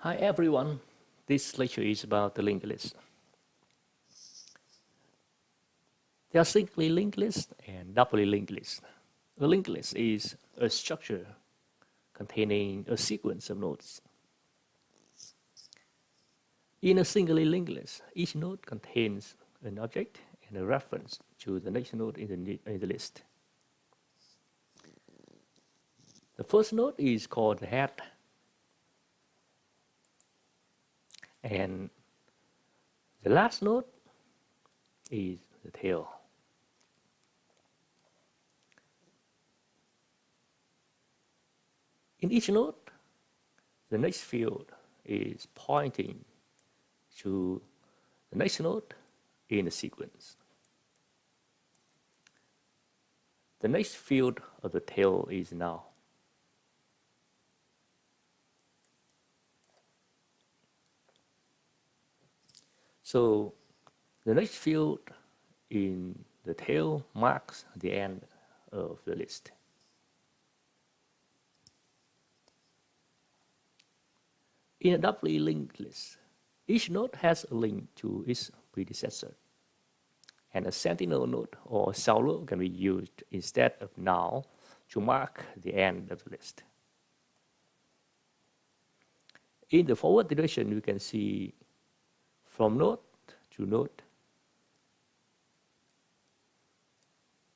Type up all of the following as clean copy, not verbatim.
Hi everyone, this lecture is about the linked list. There are singly linked lists and doubly linked lists. A linked list is a structure containing a sequence of nodes. In a singly linked list, each node contains an object and a reference to the next node in the list. The first node is called the head, and the last node is the tail. In each node, the next field is pointing to the next node in the sequence. The next field of the tail is now. So the next field in the tail marks the end of the list. In a doubly linked list, each node has a link to its predecessor, and a sentinel node or solver can be used instead of now to mark the end of the list. In the forward direction, we can see from node to node,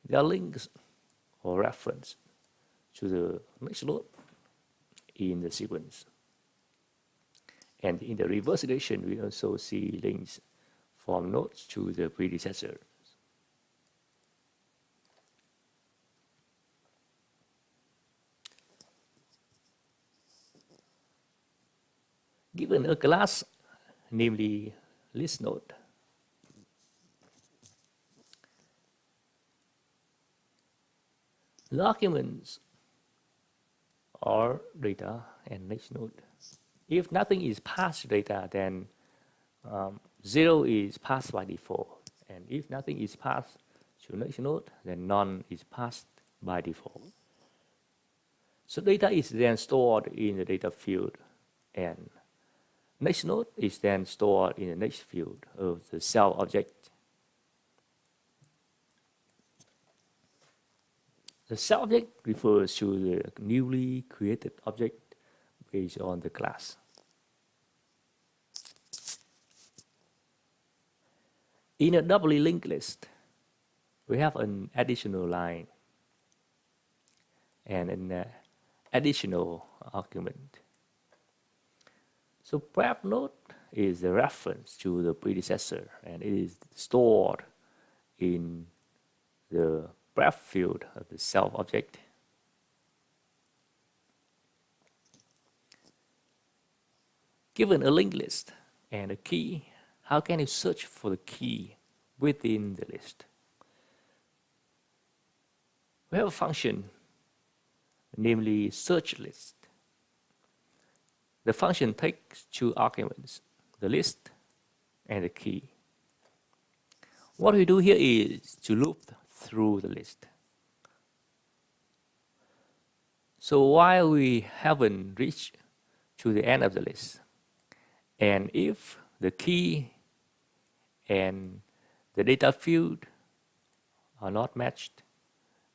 there are links or reference to the next node in the sequence. And in the reverse direction, we also see links from nodes to the predecessors. Given a class, namely list node, the arguments are data and next node. If nothing is passed to data, then 0 is passed by default. And if nothing is passed to next node, then none is passed by default. So data is then stored in the data field, and next node is then stored in the next field of the self object. The self object refers to the newly created object based on the class. In a doubly linked list, we have an additional line and an additional argument. So prep node is the reference to the predecessor, and it is stored in the prep field of the self object. Given a linked list and a key, how can you search for the key within the list? We have a function, namely search list. The function takes two arguments, the list and the key. What we do here is to loop through the list. So while we haven't reached to the end of the list, and if the key and the data field are not matched,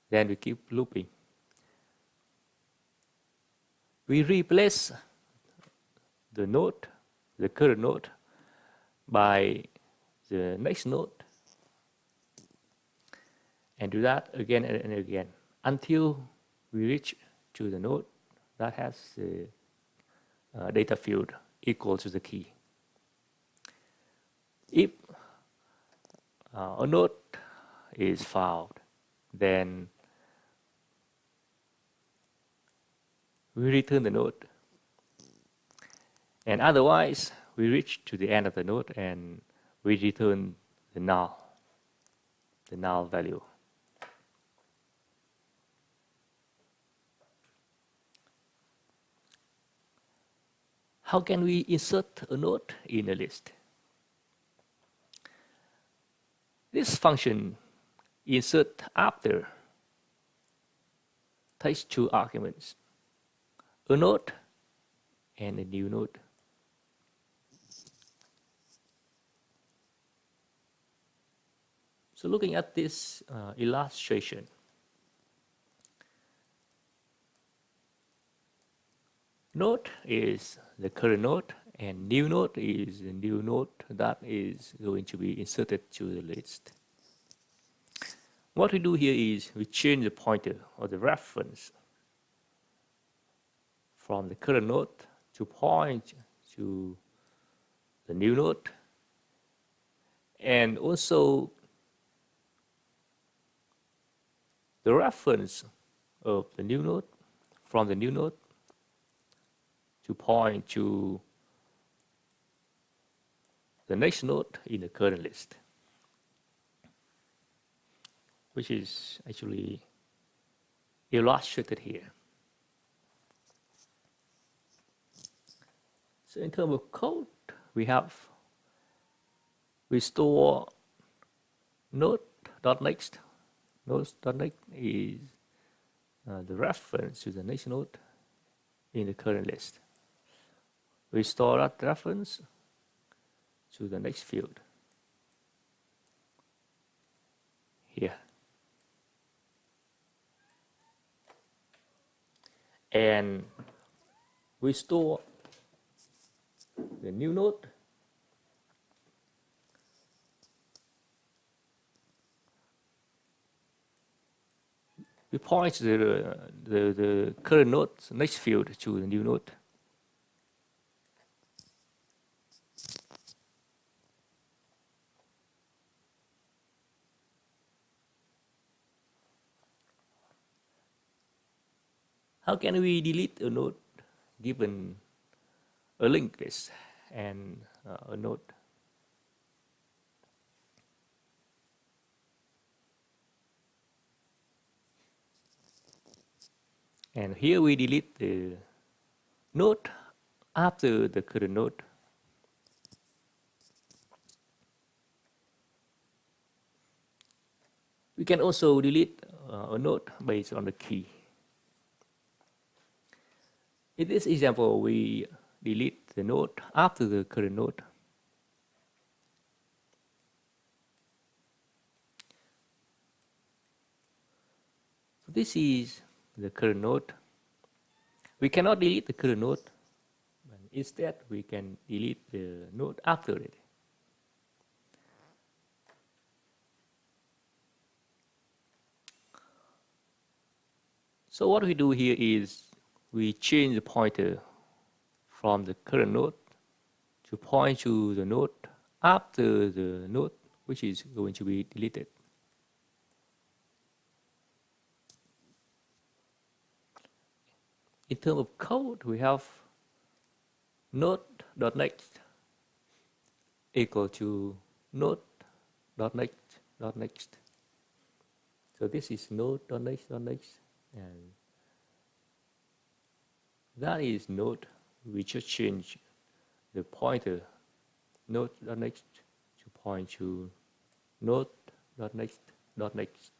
then we keep looping. We replace the node, the current node, by the next node, and do that again and again until we reach to the node that has the data field equal to the key. If a node is found, then we return the node. And otherwise, we reach to the end of the node and we return the null value. How can we insert a node in a list? This function insert after takes two arguments, a node and a new node. So looking at this illustration, node is the current node, and new node is the new node that is going to be inserted to the list. What we do here is we change the pointer or the reference from the current node to point to the new node, and also the reference of the new node from the new node to point to the next node in the current list, which is actually illustrated here. So in terms of code, we store node.next. Node.next is the reference to the next node in the current list. We store that reference to the next field here. And we store the new node we point the current node's next field to the new node. How can we delete a node given a linked list and a node? And here we delete the node after the current node. We can also delete a node based on the key. In this example, we delete the node after the current node. So this is the current node. We cannot delete the current node, but instead we can delete the node after it. So what we do here is we change the pointer from the current node to point to the node after the node which is going to be deleted. In terms of code, we have node.next equal to node.next.next. So this is node.next.next, and that is node. We just change the pointer node.next to point to node.next.next.